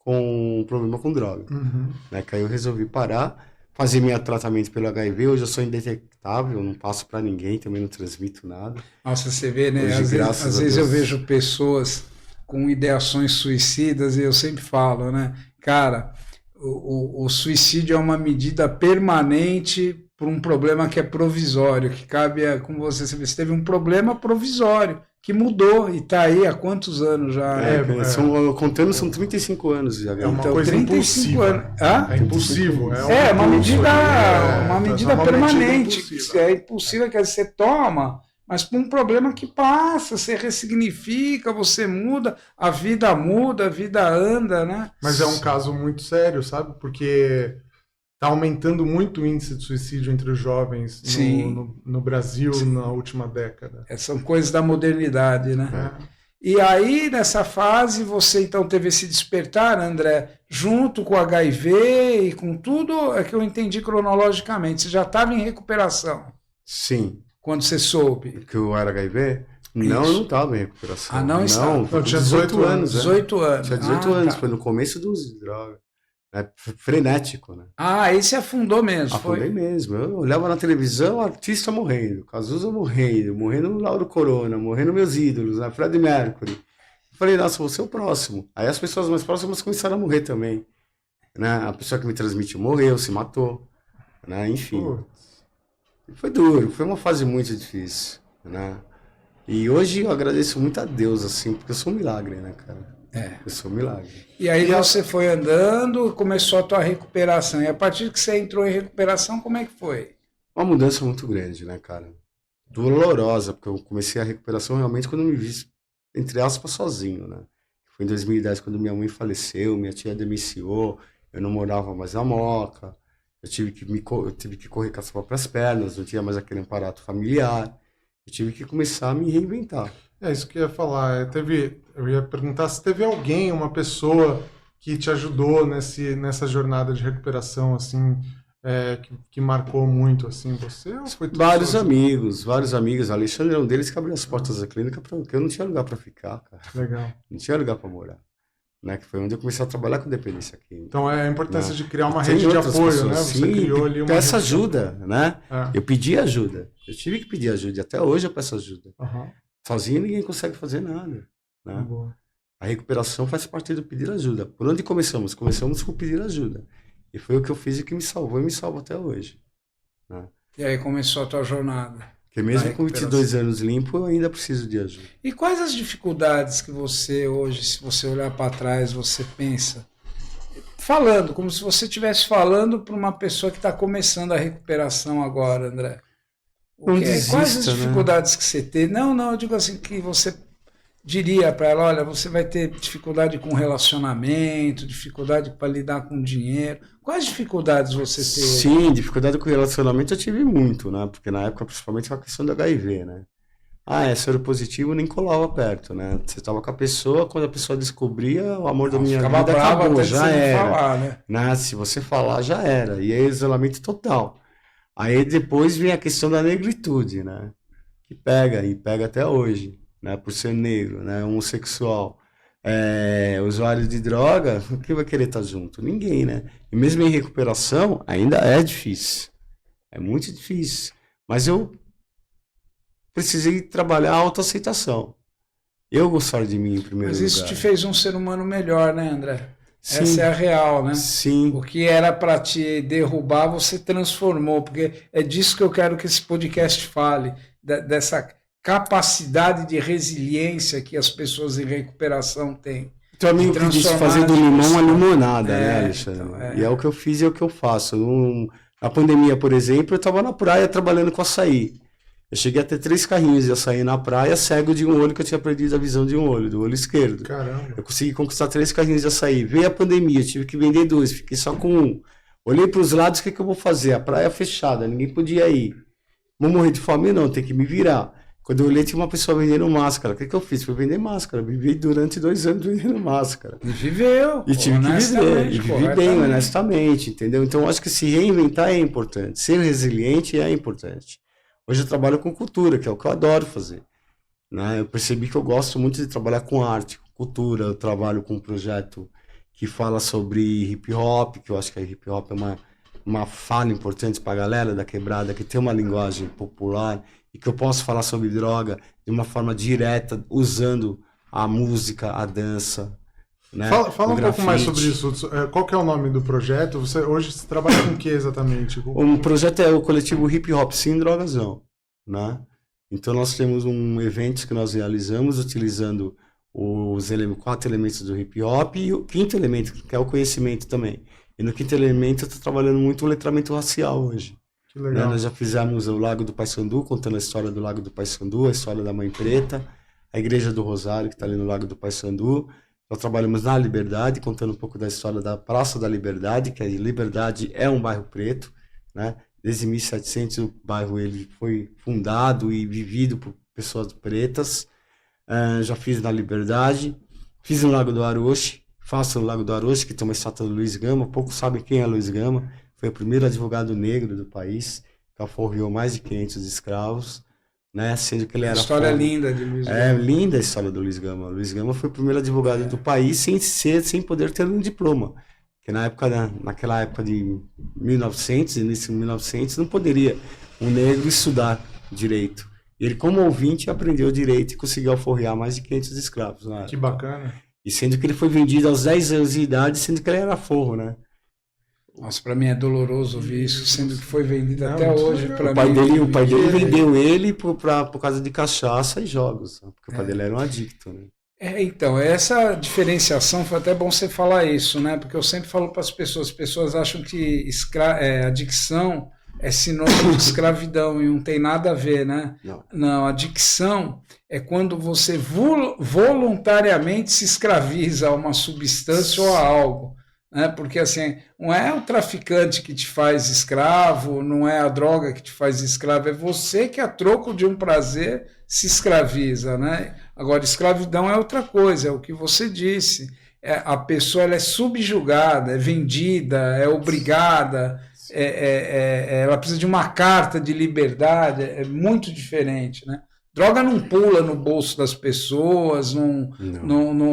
com um problema com droga. Uhum. Né? Que aí eu resolvi parar, fazer meu tratamento pelo HIV. Hoje eu sou indetectável, não passo para ninguém, também não transmito nada. Nossa, você vê, né? Hoje, Às vezes eu vejo pessoas com ideações suicidas e eu sempre falo, né? Cara, o suicídio é uma medida permanente para um problema que é provisório, que cabe a, como você teve um problema provisório, que mudou e está aí há quantos anos já? Contando, são 35 anos já. É uma coisa 35 impulsiva. anos. Hã? É impulsivo. É uma medida permanente, impulsiva. é impulsiva, quer dizer, você toma, mas por um problema que passa, você ressignifica, você muda, a vida anda, né? Mas é um caso muito sério, sabe? Porque está aumentando muito o índice de suicídio entre os jovens no Brasil na última década. São coisas da modernidade, né? É. E aí, nessa fase, você então teve esse despertar, André, junto com o HIV e com tudo, é que eu entendi cronologicamente. Você já estava em recuperação? Sim. Quando você soube? Que eu era HIV? Não, eu não estava em recuperação. Ah, não estava? Eu tinha 18 anos. 18 anos. Tinha 18 anos, foi no começo do uso de droga. É frenético, né? Ah, aí você afundou mesmo, Afundei mesmo. Eu olhava na televisão, artista morrendo, Cazuza morrendo Lauro Corona, morrendo meus ídolos, né? Freddie Mercury. Eu falei, nossa, vou ser o próximo. Aí as pessoas mais próximas começaram a morrer também. Né? A pessoa que me transmitiu morreu, se matou. Né? Enfim. Foi duro, foi uma fase muito difícil. Né? E hoje eu agradeço muito a Deus, assim, porque eu sou um milagre, né, cara? Eu sou um milagre. E aí você foi andando, começou a tua recuperação. E a partir que você entrou em recuperação, como é que foi? Uma mudança muito grande, né, cara? Dolorosa, porque eu comecei a recuperação realmente quando eu me vi, entre aspas, sozinho, né? Foi em 2010, quando minha mãe faleceu, minha tia demenciou, eu não morava mais na Moca, eu tive que correr com as próprias pernas, não tinha mais aquele aparato familiar, eu tive que começar a me reinventar. É isso que eu ia falar. Eu ia perguntar se teve alguém, uma pessoa que te ajudou nessa jornada de recuperação, assim, que marcou muito, assim, você? Ou foi tudo vários sozinho? amigos. Alexandre é um deles que abriu as portas da clínica porque eu não tinha lugar para ficar, cara. Legal. Não tinha lugar para morar. Né? Que foi onde eu comecei a trabalhar com dependência química. Então é a importância de criar uma Tem rede de outras apoio, pessoas, né? Você sim, criou ali uma peça rede de ajuda, né? É. Eu pedi ajuda. Eu tive que pedir ajuda. E até hoje eu peço ajuda. Uhum. Sozinho ninguém consegue fazer nada. Né? Boa. A recuperação faz parte do pedir ajuda. Por onde começamos? Começamos com pedir ajuda. E foi o que eu fiz e que me salvou e me salva até hoje. Né? E aí começou a tua jornada. Porque mesmo com 22 anos limpo, eu ainda preciso de ajuda. E quais as dificuldades que você hoje, se você olhar para trás, você pensa? Falando, como se você estivesse falando para uma pessoa que está começando a recuperação agora, André. Quais as dificuldades que você teve? Não, eu digo assim, que você diria para ela, olha, você vai ter dificuldade com relacionamento, dificuldade para lidar com dinheiro. Quais dificuldades você teve? Sim, dificuldade com relacionamento eu tive muito, né? Porque na época, principalmente, a questão do HIV, né? É soro positivo, nem colava perto, né? Você estava com a pessoa, quando a pessoa descobria, o amor da minha vida acabou, já era. Falar, né? Se você falar, já era. E é isolamento total. Aí depois vem a questão da negritude, né? Que pega até hoje. Né, por ser negro, né, homossexual, usuário de droga, quem vai querer estar junto? Ninguém, né? E mesmo em recuperação, ainda é difícil. É muito difícil. Mas eu precisei trabalhar a autoaceitação. Eu gostar de mim em primeiro lugar. Mas isso te fez um ser humano melhor, né, André? Sim, essa é a real, né? Sim. O que era para te derrubar, você transformou. Porque é disso que eu quero que esse podcast fale, dessa capacidade de resiliência que as pessoas em recuperação têm. Então, amigo que disse fazer do limão uma limonada, né, Alexandre? Então, E é o que eu fiz e é o que eu faço. Na pandemia, por exemplo, eu estava na praia trabalhando com açaí. Eu cheguei a ter 3 carrinhos de açaí na praia, cego de um olho, que eu tinha perdido a visão de um olho, do olho esquerdo. Caramba. Eu consegui conquistar 3 carrinhos de açaí. Veio a pandemia, eu tive que vender 2, fiquei só com 1. Olhei para os lados, o que eu vou fazer? A praia fechada, ninguém podia ir. Vou morrer de fome? Não, tem que me virar. Quando eu olhei, tinha uma pessoa vendendo máscara. O que eu fiz? Fui vender máscara. Vivi durante 2 anos vendendo máscara. E viveu. E tive que viver. E vivi bem, honestamente, entendeu? Então, eu acho que se reinventar é importante. Ser resiliente é importante. Hoje eu trabalho com cultura, que é o que eu adoro fazer. Né? Eu percebi que eu gosto muito de trabalhar com arte, com cultura. Eu trabalho com um projeto que fala sobre hip hop, que eu acho que a hip hop é uma fala importante para a galera da quebrada, que tem uma linguagem popular e que eu posso falar sobre droga de uma forma direta, usando a música, a dança, né? Fala um pouco mais sobre isso. Qual que é o nome do projeto? Hoje você trabalha com o que exatamente? O projeto é o coletivo Hip Hop Sem Drogas Não, né? Então nós temos um evento que nós realizamos utilizando os 4 elementos do hip hop e o quinto elemento, que é o conhecimento também. E no quinto elemento eu estou trabalhando muito o letramento racial hoje. Que legal. Né? Nós já fizemos o Lago do Paissandu, contando a história do Lago do Paissandu, a história da Mãe Preta, a Igreja do Rosário, que está ali no Lago do Paissandu. Nós trabalhamos na Liberdade, contando um pouco da história da Praça da Liberdade, que a Liberdade é um bairro preto, né? Desde 1700 o bairro ele foi fundado e vivido por pessoas pretas. Já fiz na Liberdade, fiz no Lago do Aroche, faço no Lago do Aroche, que tem uma estátua do Luiz Gama. Poucos sabem quem é Luiz Gama. Foi o primeiro advogado negro do país, que aforreou mais de 500 escravos, né? Sendo que ele era... História linda de Luiz Gama. É linda a história do Luiz Gama. Luiz Gama foi o primeiro advogado do país sem poder ter um diploma. Que naquela época de 1900, início de 1900, não poderia um negro estudar direito. Ele, como ouvinte, aprendeu direito e conseguiu alforrear mais de 500 escravos. Né? Que bacana. E sendo que ele foi vendido aos 10 anos de idade, sendo que ele era forro, né? Nossa, para mim é doloroso ouvir isso, sendo que foi vendido Não, até hoje. O pai dele vendeu ele por causa de cachaça e jogos, né? Porque o pai dele era um adicto, né? Então, essa diferenciação, foi até bom você falar isso, né? Porque eu sempre falo para as pessoas acham que adicção é sinônimo de escravidão e não tem nada a ver, né? Não, adicção é quando você voluntariamente se escraviza a uma substância ou a algo, né? Porque assim, não é o traficante que te faz escravo, não é a droga que te faz escravo, é você que a troco de um prazer se escraviza, né? Agora, escravidão é outra coisa, é o que você disse. A pessoa ela é subjugada, é vendida, é obrigada, ela precisa de uma carta de liberdade, é muito diferente, né? Droga não pula no bolso das pessoas,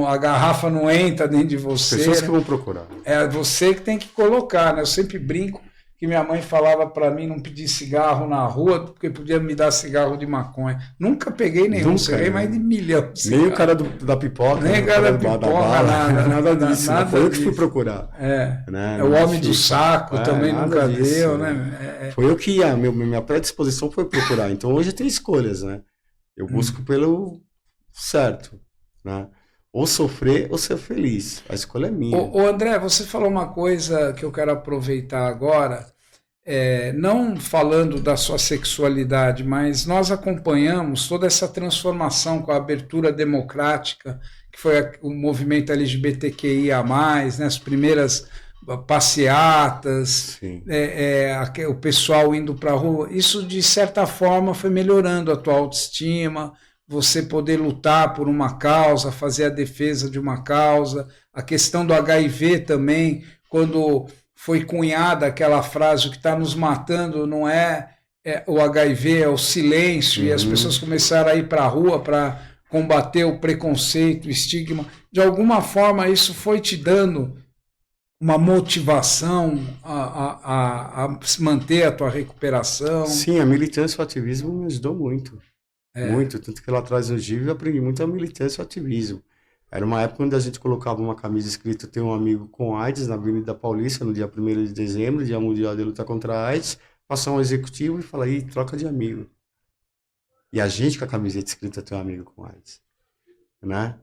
a garrafa não entra dentro de você. Pessoas que vão procurar. É você que tem que colocar, né? Eu sempre brinco que minha mãe falava para mim não pedir cigarro na rua, porque podia me dar cigarro de maconha. Nunca peguei nenhum, peguei mais de 1 milhão de cigarros. Nem o cara da pipoca. Nem o cara da pipoca, nada disso. Nada foi eu que disso. fui procurar. Né? O homem do saco também nunca disso, deu, né? Foi eu que minha predisposição foi procurar. Então hoje tem escolhas, né? Eu busco pelo certo, né? Ou sofrer ou ser feliz. A escolha é minha. Ô André, você falou uma coisa que eu quero aproveitar agora, não falando da sua sexualidade, mas nós acompanhamos toda essa transformação com a abertura democrática, que foi o movimento LGBTQIA+, né, as primeiras passeatas, o pessoal indo para a rua. Isso, de certa forma, foi melhorando a tua autoestima, você poder lutar por uma causa, fazer a defesa de uma causa. A questão do HIV também, quando foi cunhada aquela frase, o que está nos matando não é o HIV, é o silêncio, e as pessoas começaram a ir para a rua para combater o preconceito, o estigma. De alguma forma, isso foi te dando uma motivação a manter a tua recuperação? Sim, a militância e o ativismo me ajudou muito. Muito, tanto que lá atrás no GIV eu aprendi muito a militância e o ativismo. Era uma época onde a gente colocava uma camisa escrita "Tenho um amigo com AIDS" na Avenida Paulista, no dia 1º de dezembro, Dia Mundial de Luta contra a AIDS, passar um executivo e falar, troca de amigo. E a gente com a camiseta escrita "Tenho um amigo com AIDS", né?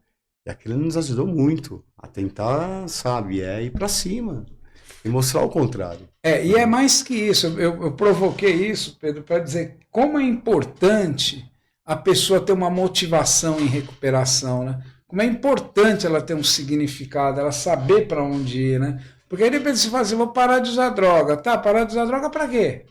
E aquilo nos ajudou muito a tentar, ir pra cima e mostrar o contrário. E é mais que isso, eu provoquei isso, Pedro, para dizer como é importante a pessoa ter uma motivação em recuperação, né? Como é importante ela ter um significado, ela saber para onde ir, né? Porque aí depois você fala assim, vou parar de usar droga. Tá, parar de usar droga para quê?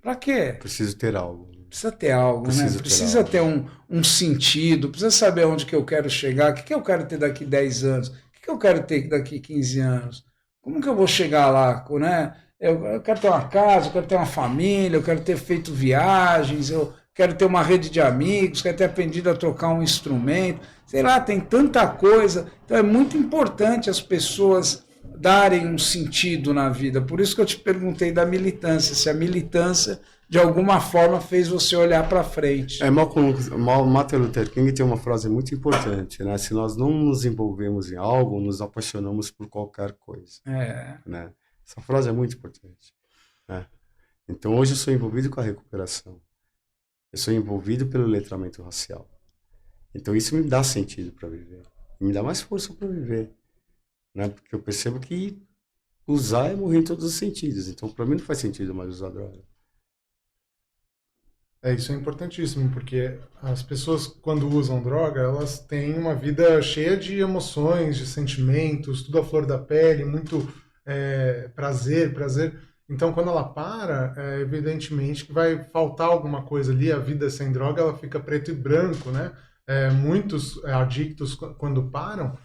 Para quê? Preciso ter algo. Precisa ter algo, né? Precisa ter um sentido, precisa saber onde que eu quero chegar, o que eu quero ter daqui 10 anos, o que eu quero ter daqui 15 anos. Como que eu vou chegar lá, né? Eu quero ter uma casa, eu quero ter uma família, eu quero ter feito viagens, eu quero ter uma rede de amigos, quero ter aprendido a tocar um instrumento, sei lá, tem tanta coisa. Então é muito importante as pessoas darem um sentido na vida. Por isso que eu te perguntei da militância, se a militância de alguma forma fez você olhar para frente. Martin Luther King tem uma frase muito importante, né? Se nós não nos envolvemos em algo, nos apaixonamos por qualquer coisa. Né? Essa frase é muito importante. Né? Então hoje eu sou envolvido com a recuperação. Eu sou envolvido pelo letramento racial. Então isso me dá sentido para viver. Me dá mais força para viver. Né? Porque eu percebo que usar é morrer em todos os sentidos. Então para mim não faz sentido mais usar droga. Isso é importantíssimo, porque as pessoas, quando usam droga, elas têm uma vida cheia de emoções, de sentimentos, tudo à flor da pele, muito prazer. Então, quando ela para, evidentemente que vai faltar alguma coisa ali. A vida sem droga, ela fica preto e branco, né? Muitos adictos, quando param,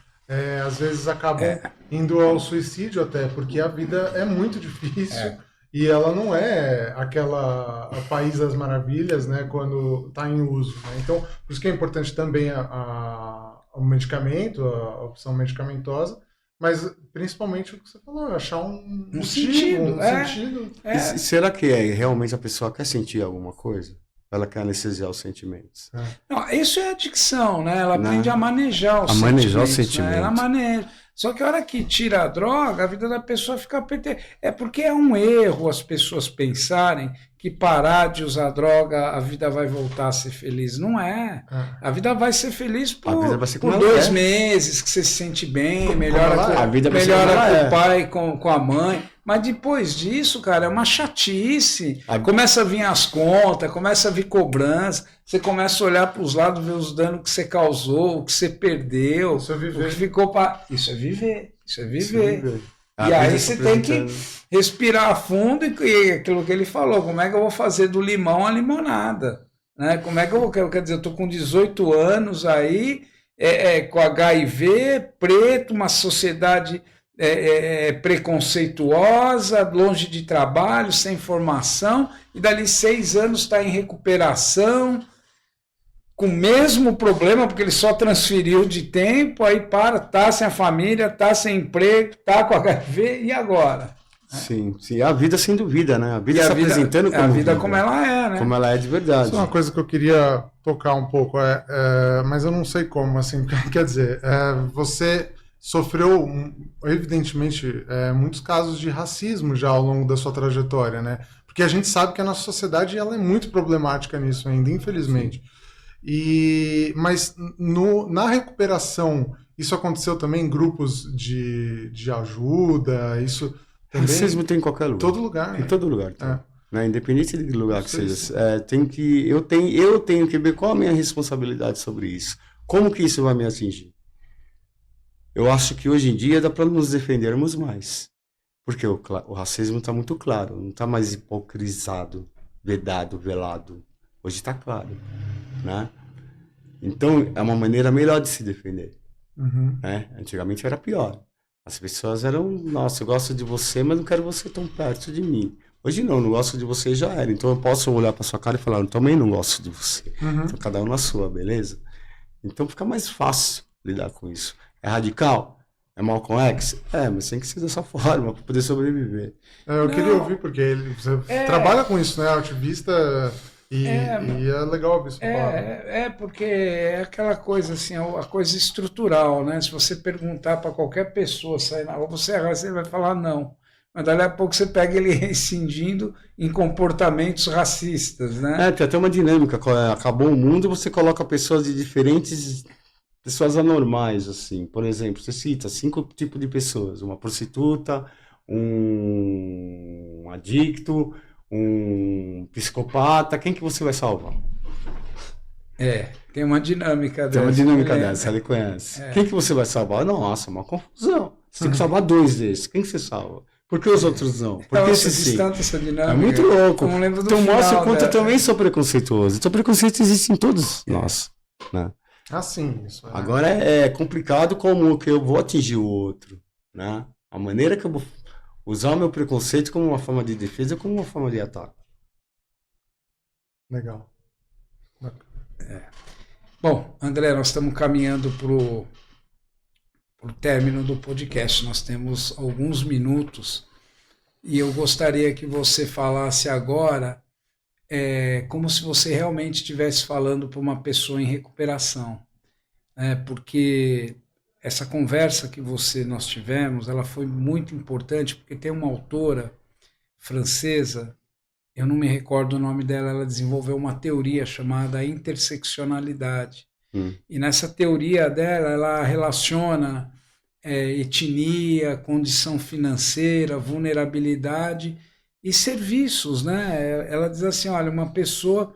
às vezes acabam indo ao suicídio até, porque a vida é muito difícil. E ela não é aquela País das Maravilhas, né, quando está em uso. Né? Então, por isso que é importante também o medicamento, a opção medicamentosa, mas principalmente o que você falou, achar um sentido. E será que realmente a pessoa quer sentir alguma coisa? Ela quer anestesiar os sentimentos? Não, isso é adicção, né? Ela aprende a manejar os sentimentos. Né? Ela maneja. Só que a hora que tira a droga, a vida da pessoa fica... É porque é um erro as pessoas pensarem que parar de usar droga, a vida vai voltar a ser feliz. Não é. A vida vai ser feliz por 2 meses, que você se sente bem, melhora com o pai, com a mãe. Mas depois disso, cara, é uma chatice. Começa a vir as contas, começa a vir cobrança, você começa a olhar para os lados, ver os danos que você causou, o que você perdeu, Isso é viver. o que ficou para... Isso é viver. E aí você tem que respirar a fundo e aquilo que ele falou, como é que eu vou fazer do limão a limonada? Né? Como é que eu vou... Quer dizer, eu estou com 18 anos aí, com HIV, preto, uma sociedade... preconceituosa, longe de trabalho, sem formação, e dali 6 anos está em recuperação, com o mesmo problema, porque ele só transferiu de tempo, aí está sem a família, está sem emprego, está com HIV, e agora? Sim, a vida sem dúvida, né? A vida se apresentando como a vida como ela é, né? Como ela é de verdade. Isso é uma coisa que eu queria tocar um pouco, mas eu não sei como, assim, quer dizer, você... sofreu, evidentemente, muitos casos de racismo já ao longo da sua trajetória, né? Porque a gente sabe que a nossa sociedade ela é muito problemática nisso ainda, infelizmente. Mas na recuperação, isso aconteceu também em grupos de ajuda? Isso também... Racismo tem em qualquer lugar. Todo lugar, né? Em todo lugar. Tá? Né? Independente do lugar que seja. Eu tenho que ver qual a minha responsabilidade sobre isso. Como que isso vai me atingir? Eu acho que hoje em dia dá para nos defendermos mais. Porque o racismo está muito claro, não está mais hipocrisado, vedado, velado. Hoje está claro. Né? Então, é uma maneira melhor de se defender. Né? Antigamente era pior. As pessoas eram, nossa, eu gosto de você, mas não quero você tão perto de mim. Hoje não gosto de você já era. Então eu posso olhar para sua cara e falar, eu também não gosto de você. Então cada um na sua, beleza? Então fica mais fácil lidar com isso. É radical? É Malcolm X? Mas tem que ser dessa forma para poder sobreviver. Eu queria ouvir, porque você trabalha com isso, né? Ativista, e é legal ouvir isso. Porque é aquela coisa assim, a coisa estrutural, né? Se você perguntar para qualquer pessoa sair na rua, você é racista, ele vai falar não. Mas dali a pouco você pega ele rescindindo em comportamentos racistas, né? Tem até uma dinâmica. Acabou o mundo, você coloca pessoas de diferentes... pessoas anormais, assim. Por exemplo, você cita 5 tipos de pessoas. Uma prostituta, um adicto, um psicopata. Quem que você vai salvar? Tem uma dinâmica dessa. Tem uma dinâmica dessa, ele conhece. Quem que você vai salvar? Nossa, uma confusão. Você tem que salvar 2 desses. Quem que você salva? Por que os outros não? Por que esses sim? Essa dinâmica. É muito louco. Então mostra o quanto eu também sou preconceituoso. Então preconceito existe em todos nós. Né? Sim, isso é. Agora é complicado como que eu vou atingir o outro, né? A maneira que eu vou usar o meu preconceito como uma forma de defesa ou como uma forma de ataque. Legal. Bom, André, nós estamos caminhando para o término do podcast. Nós temos alguns minutos e eu gostaria que você falasse agora como se você realmente estivesse falando para uma pessoa em recuperação, né? Porque essa conversa que nós tivemos, ela foi muito importante, porque tem uma autora francesa, eu não me recordo o nome dela, ela desenvolveu uma teoria chamada interseccionalidade. E nessa teoria dela, ela relaciona etnia, condição financeira, vulnerabilidade e serviços, né? Ela diz assim, olha, uma pessoa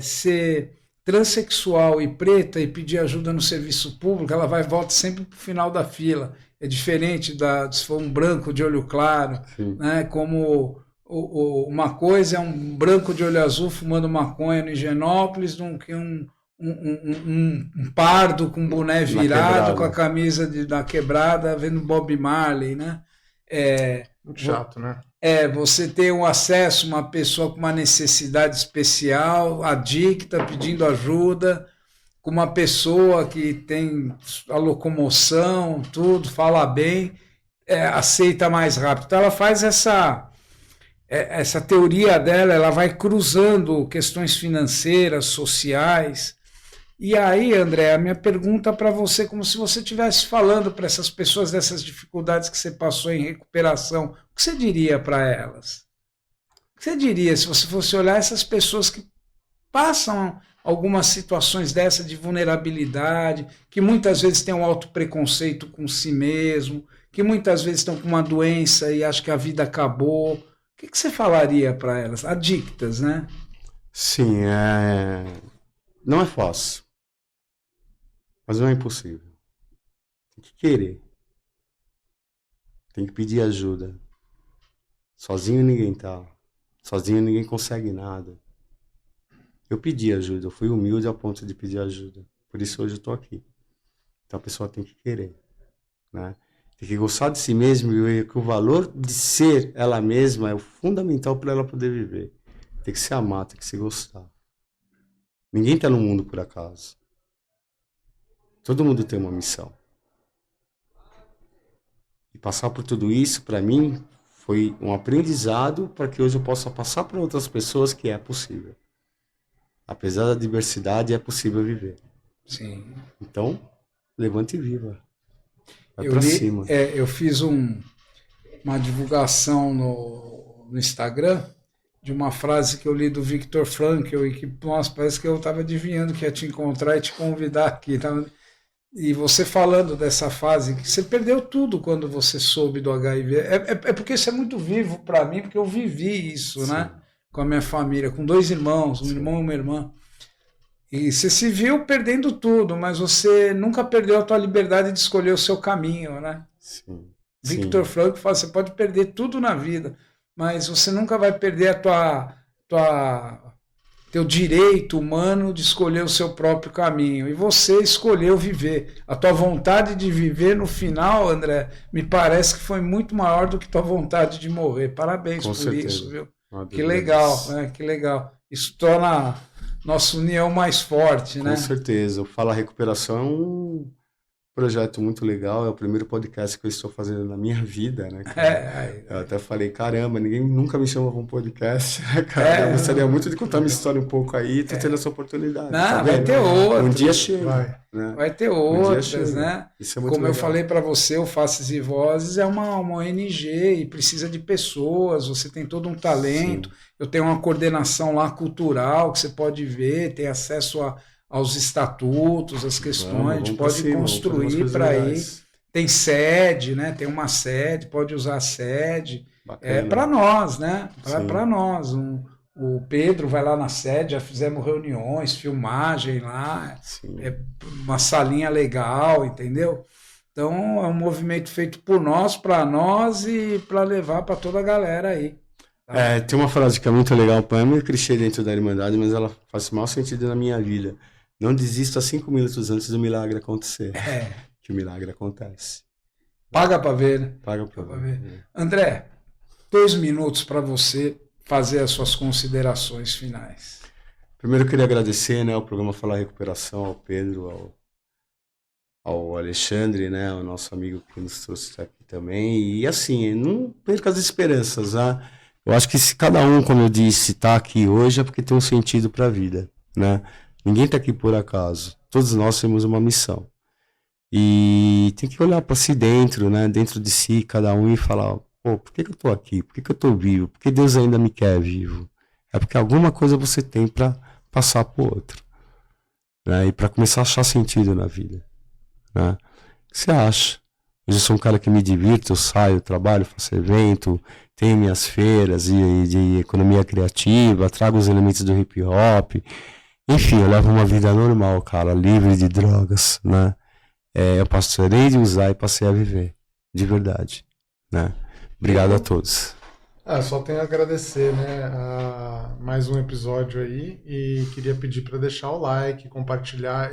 ser transexual e preta e pedir ajuda no serviço público, ela vai e volta sempre para o final da fila. É diferente se for um branco de olho claro, né? Como uma coisa é um branco de olho azul fumando maconha no Higienópolis, do que um pardo com boné virado, com a camisa da quebrada, vendo Bob Marley, né? Muito chato, né? Você ter um acesso, uma pessoa com uma necessidade especial, adicta, pedindo ajuda, com uma pessoa que tem a locomoção, tudo, fala bem, aceita mais rápido. Então ela faz essa teoria dela, ela vai cruzando questões financeiras, sociais. E aí, André, a minha pergunta para você, como se você estivesse falando para essas pessoas dessas dificuldades que você passou em recuperação, o que você diria para elas? O que você diria se você fosse olhar essas pessoas que passam algumas situações dessa de vulnerabilidade, que muitas vezes têm um autopreconceito com si mesmo, que muitas vezes estão com uma doença e acham que a vida acabou? O que você falaria para elas? Adictas, né? Sim, não é fácil. Mas não é impossível. Tem que querer. Tem que pedir ajuda. Sozinho ninguém tá. Sozinho ninguém consegue nada. Eu pedi ajuda, eu fui humilde ao ponto de pedir ajuda. Por isso hoje eu tô aqui. Então a pessoa tem que querer, né? Tem que gostar de si mesma e ver que o valor de ser ela mesma é o fundamental para ela poder viver. Tem que se amar, tem que se gostar. Ninguém tá no mundo por acaso. Todo mundo tem uma missão. E passar por tudo isso, para mim, foi um aprendizado para que hoje eu possa passar para outras pessoas que é possível. Apesar da diversidade, é possível viver. Sim. Então, levante e viva. Vai para cima. Eu fiz uma divulgação no Instagram de uma frase que eu li do Viktor Frankl e que, nossa, parece que eu estava adivinhando que ia te encontrar e te convidar aqui. E você falando dessa fase, que você perdeu tudo quando você soube do HIV. É porque isso é muito vivo para mim, porque eu vivi isso, sim, né? Com a minha família, com 2 irmãos, um irmão e uma irmã. E você se viu perdendo tudo, mas você nunca perdeu a tua liberdade de escolher o seu caminho, né? Sim. Viktor Frankl fala, você pode perder tudo na vida, mas você nunca vai perder teu direito humano de escolher o seu próprio caminho. E você escolheu viver. A tua vontade de viver, no final, André, me parece que foi muito maior do que tua vontade de morrer. Parabéns com por certeza. Isso, viu? Que legal, né? Que legal. Isso torna nossa união mais forte, né? Com certeza. O Fala Recuperação é um projeto muito legal, é o primeiro podcast que eu estou fazendo na minha vida, né, cara? Eu até falei, caramba, ninguém nunca me chama para um podcast, né, cara? Eu gostaria muito de contar minha história um pouco aí, tô tendo essa oportunidade. Não, tá vai ter outras. Um dia chega. Vai ter outras, né? Isso é muito Como legal. Eu falei para você, o Faces e Vozes é uma ONG e precisa de pessoas, você tem todo um talento, sim, eu tenho uma coordenação lá cultural que você pode ver, tem acesso aos estatutos, as questões, a gente pode construir para ir. Tem sede, né? Tem uma sede, pode usar a sede. Bacana. Para nós, né? Para nós. O Pedro vai lá na sede, já fizemos reuniões, filmagem lá, uma salinha legal, entendeu? Então é um movimento feito por nós, para nós e para levar para toda a galera aí. Tá? Tem uma frase que é muito legal, é muito clichê dentro da Irmandade, mas ela faz o maior sentido na minha vida. Não desista 5 minutos antes do milagre acontecer. Que o milagre acontece. Paga para ver, né? Paga para ver. André, 2 minutos para você fazer as suas considerações finais. Primeiro eu queria agradecer, né, o programa Falar Recuperação, ao Pedro, ao Alexandre, né, o nosso amigo que nos trouxe aqui também. E assim, não perca as esperanças, né? Eu acho que se cada um, como eu disse, está aqui hoje é porque tem um sentido para a vida, né? Ninguém está aqui por acaso. Todos nós temos uma missão. E tem que olhar para si dentro, né? Dentro de si, cada um, e falar, pô, por que eu estou aqui? Por que eu estou vivo? Por que Deus ainda me quer vivo? É porque alguma coisa você tem para passar para o outro, né? E para começar a achar sentido na vida, né? O que você acha? Hoje eu sou um cara que me divirto, eu saio, trabalho, faço evento, tenho minhas feiras de economia criativa, trago os elementos do hip hop. Enfim, eu levo uma vida normal, cara, livre de drogas, né? Eu parei de usar e passei a viver, de verdade, né? Obrigado a todos. Só tenho a agradecer, né, a mais um episódio aí, e queria pedir para deixar o like, compartilhar,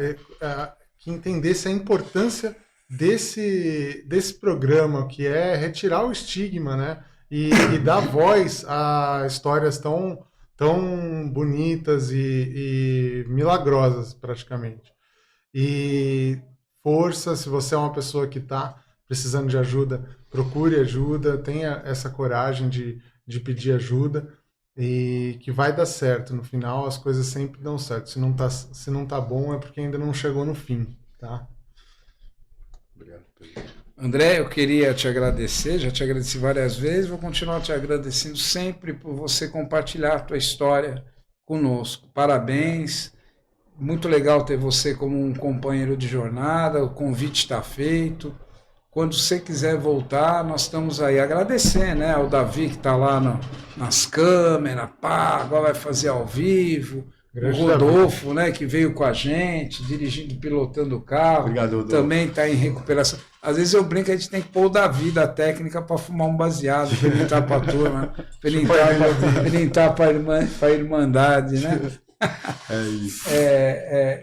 que entendesse a importância desse programa, que é retirar o estigma, né, e dar voz a histórias tão bonitas e milagrosas, praticamente. E força, se você é uma pessoa que está precisando de ajuda, procure ajuda, tenha essa coragem de pedir ajuda, e que vai dar certo. No final, as coisas sempre dão certo. Se não tá bom, é porque ainda não chegou no fim, tá? Obrigado, Pedro. André, eu queria te agradecer, já te agradeci várias vezes, vou continuar te agradecendo sempre por você compartilhar a tua história conosco. Parabéns, muito legal ter você como um companheiro de jornada, o convite está feito. Quando você quiser voltar, nós estamos aí. Agradecer, né, ao Davi que está lá nas câmeras, agora vai fazer ao vivo. Grande o Rodolfo, né, que veio com a gente, dirigindo, pilotando o carro. Obrigado, Rodolfo. Também está em recuperação. Às vezes eu brinco, a gente tem que pôr o Davi da técnica para fumar um baseado, para ele entrar para a turma, para ele entrar para a Irmandade, né? É isso.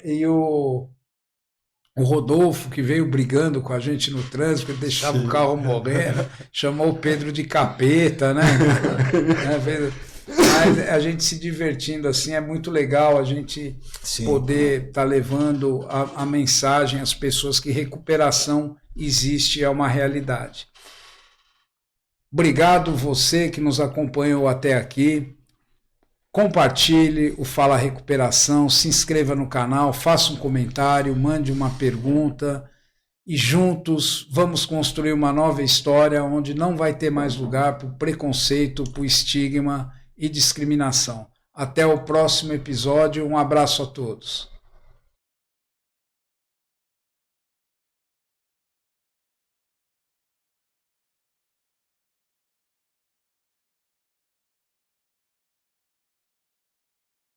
E o Rodolfo, que veio brigando com a gente no trânsito, deixava o carro morrendo, chamou o Pedro de capeta, né? Mas a gente se divertindo assim, é muito legal a gente poder estar levando a mensagem às pessoas que recuperação existe, é uma realidade. Obrigado você que nos acompanhou até aqui. Compartilhe o Fala Recuperação, se inscreva no canal, faça um comentário, mande uma pergunta e juntos vamos construir uma nova história onde não vai ter mais lugar para o preconceito, para o estigma e discriminação. Até o próximo episódio, um abraço a todos.